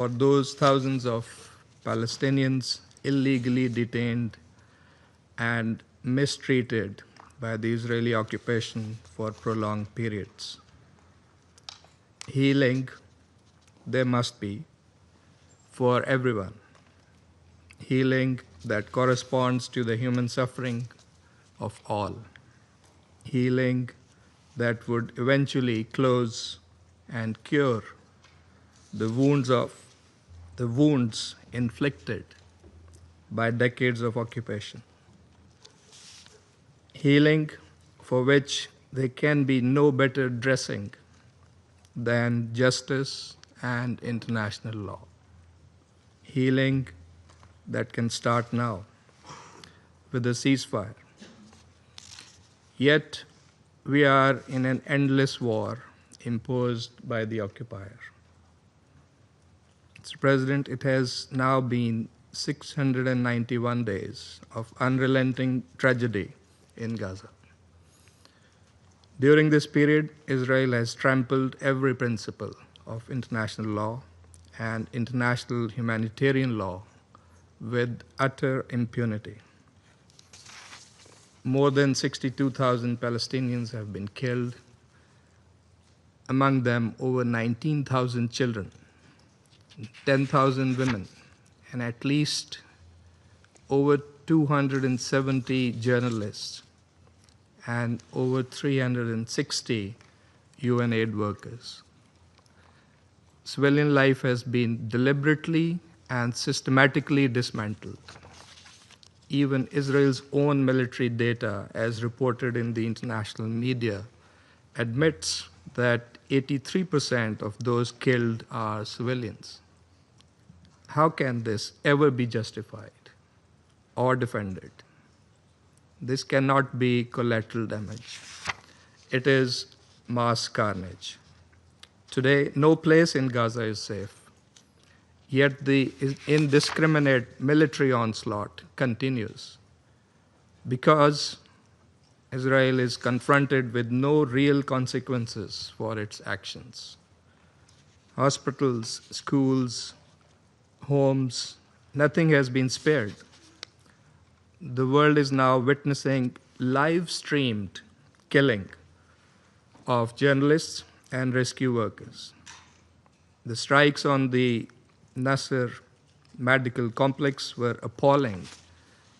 for those thousands of Palestinians illegally detained and mistreated by the Israeli occupation for prolonged periods. Healing there must be for everyone. Healing that corresponds to the human suffering of all. Healing that would eventually close and cure the wounds inflicted by decades of occupation. Healing for which there can be no better dressing than justice and international law. Healing that can start now with a ceasefire. Yet, we are in an endless war imposed by the occupier. Mr. President, it has now been 691 days of unrelenting tragedy in Gaza. During this period, Israel has trampled every principle of international law and international humanitarian law with utter impunity. More than 62,000 Palestinians have been killed, among them over 19,000 children, 10,000 women, and at least over 270 journalists and over 360 UN aid workers. Civilian life has been deliberately and systematically dismantled. Even Israel's own military data, as reported in the international media, admits that 83% of those killed are civilians. How can this ever be justified or defended? This cannot be collateral damage. It is mass carnage. Today, no place in Gaza is safe. Yet the indiscriminate military onslaught continues because Israel is confronted with no real consequences for its actions. Hospitals, schools, homes, nothing has been spared. The world is now witnessing live-streamed killing of journalists and rescue workers. The strikes on the Nasser medical complex were appalling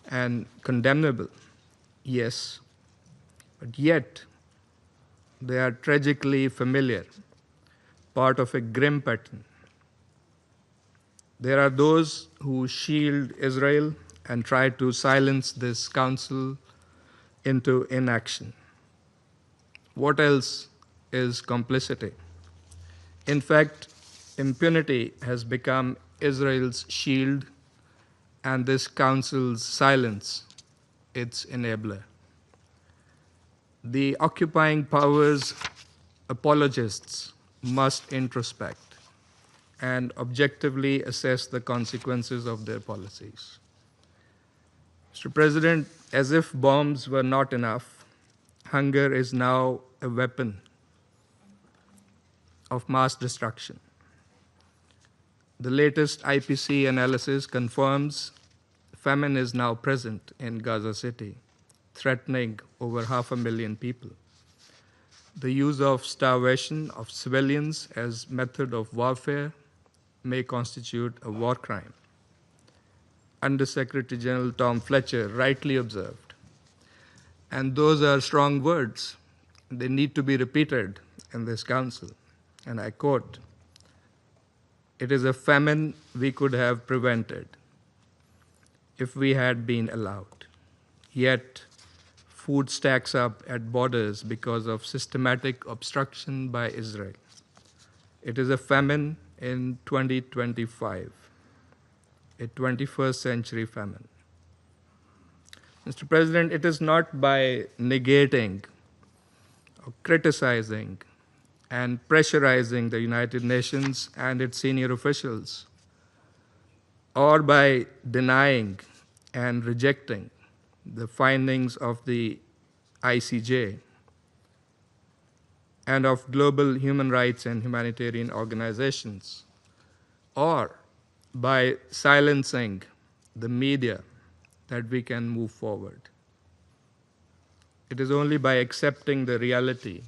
and condemnable, yes, but yet they are tragically familiar, part of a grim pattern. There are those who shield Israel and try to silence this council into inaction. What else is complicity? In fact, impunity has become Israel's shield, and this council's silence its enabler. The occupying powers' apologists must introspect and objectively assess the consequences of their policies. Mr. President, as if bombs were not enough, hunger is now a weapon of mass destruction. The latest IPC analysis confirms famine is now present in Gaza City, threatening over 500,000 people. The use of starvation of civilians as method of warfare may constitute a war crime. Undersecretary General Tom Fletcher rightly observed. And those are strong words. They need to be repeated in this council. And I quote, "It is a famine we could have prevented if we had been allowed. Yet, food stacks up at borders because of systematic obstruction by Israel. It is a famine in 2025, a 21st century famine." Mr. President, it is not by negating or criticizing and pressurizing the United Nations and its senior officials, or by denying and rejecting the findings of the ICJ and of global human rights and humanitarian organizations, or by silencing the media that we can move forward. It is only by accepting the reality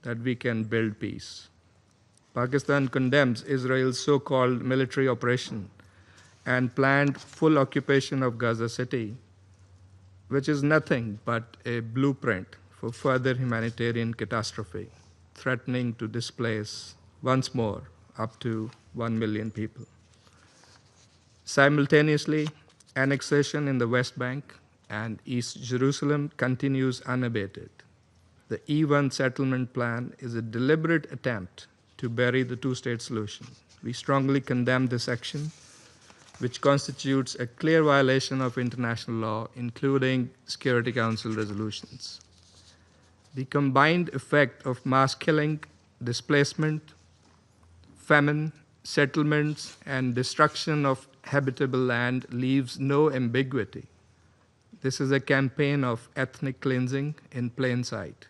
that we can build peace. Pakistan condemns Israel's so-called military operation and planned full occupation of Gaza City, which is nothing but a blueprint for further humanitarian catastrophe, threatening to displace once more up to 1 million people. Simultaneously, annexation in the West Bank and East Jerusalem continues unabated. The E1 settlement plan is a deliberate attempt to bury the two-state solution. We strongly condemn this action, which constitutes a clear violation of international law, including Security Council resolutions. The combined effect of mass killing, displacement, famine, settlements, and destruction of habitable land leaves no ambiguity. This is a campaign of ethnic cleansing in plain sight.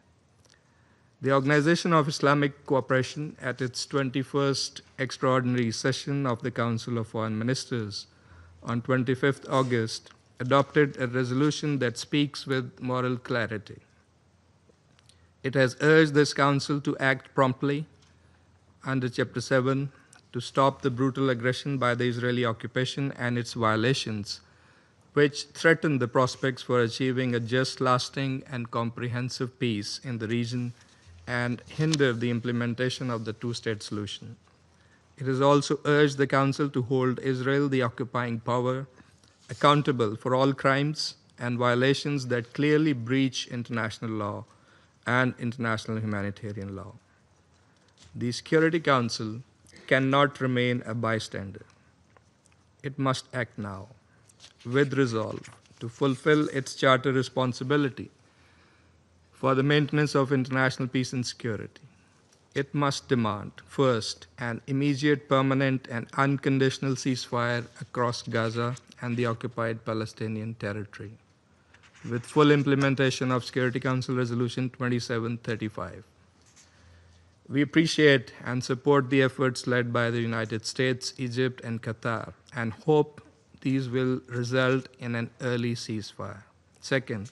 The Organization of Islamic Cooperation, at its 21st extraordinary session of the Council of Foreign Ministers on 25th August, adopted a resolution that speaks with moral clarity. It has urged this Council to act promptly under Chapter 7 to stop the brutal aggression by the Israeli occupation and its violations, which threaten the prospects for achieving a just, lasting, and comprehensive peace in the region and hinder the implementation of the two-state solution. It has also urged the Council to hold Israel, the occupying power, accountable for all crimes and violations that clearly breach international law and international humanitarian law. The Security Council cannot remain a bystander. It must act now, with resolve, to fulfill its charter responsibility for the maintenance of international peace and security. It must demand, first, an immediate, permanent, and unconditional ceasefire across Gaza and the occupied Palestinian territory, with full implementation of Security Council Resolution 2735. We appreciate and support the efforts led by the United States, Egypt, and Qatar, and hope these will result in an early ceasefire. Second,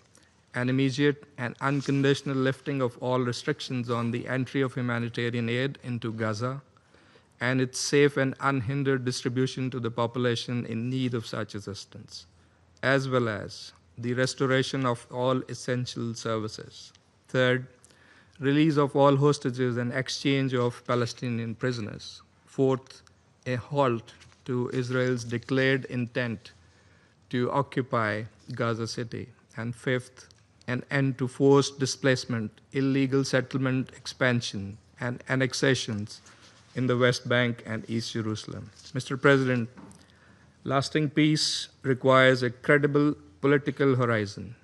an immediate and unconditional lifting of all restrictions on the entry of humanitarian aid into Gaza and its safe and unhindered distribution to the population in need of such assistance, as well as the restoration of all essential services. Third, release of all hostages and exchange of Palestinian prisoners. Fourth, a halt to Israel's declared intent to occupy Gaza City. And fifth, an end to forced displacement, illegal settlement expansion, and annexations in the West Bank and East Jerusalem. Mr. President, lasting peace requires a credible political horizon,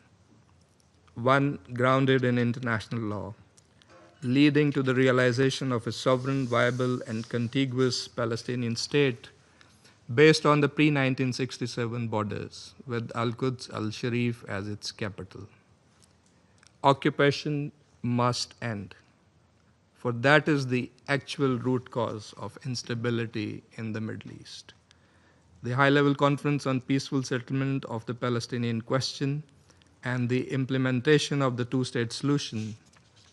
one grounded in international law, leading to the realization of a sovereign, viable, and contiguous Palestinian state based on the pre-1967 borders, with Al-Quds al-Sharif as its capital. Occupation must end, for that is the actual root cause of instability in the Middle East. The high-level conference on peaceful settlement of the Palestinian question and the implementation of the two-state solution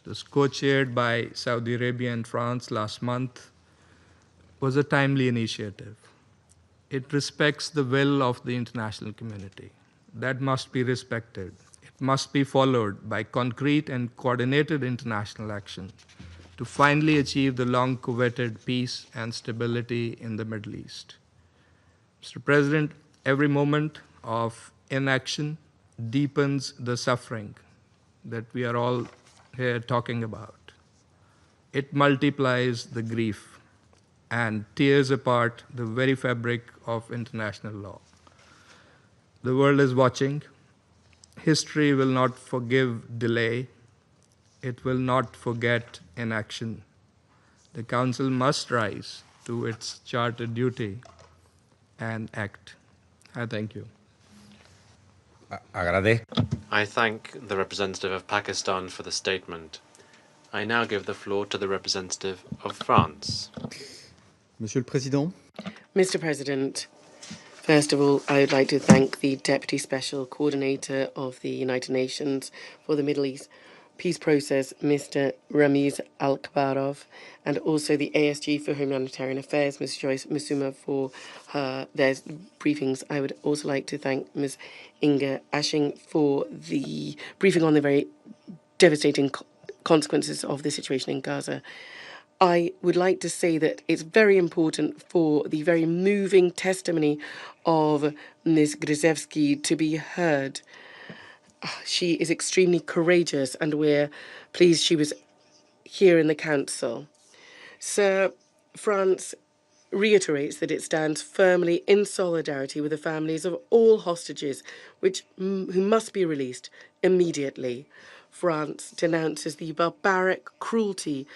was co-chaired by Saudi Arabia and France last month, was a timely initiative. It respects the will of the international community. That must be respected. It must be followed by concrete and coordinated international action to finally achieve the long-coveted peace and stability in the Middle East. Mr. President, every moment of inaction deepens the suffering that we are all here talking about. It multiplies the grief and tears apart the very fabric of international law. The world is watching. History will not forgive delay. It will not forget inaction. The Council must rise to its chartered duty and act. I thank you. I thank the representative of Pakistan for the statement. I now give the floor to the representative of France. Monsieur le Président, Mr. President, first of all, I would like to thank the Deputy Special Coordinator of the United Nations for the Middle East Peace Process, Mr. Ramiz Al-Kabarov, and also the ASG for Humanitarian Affairs, Ms. Joyce Musuma, for their briefings. I would also like to thank Ms. Inga Ashing for the briefing on the very devastating consequences of the situation in Gaza. I would like to say that it's very important for the very moving testimony of Ms. Grzewski to be heard. She is extremely courageous, and we're pleased she was here in the Council. Sir, France reiterates that it stands firmly in solidarity with the families of all hostages who must be released immediately. France denounces the barbaric cruelty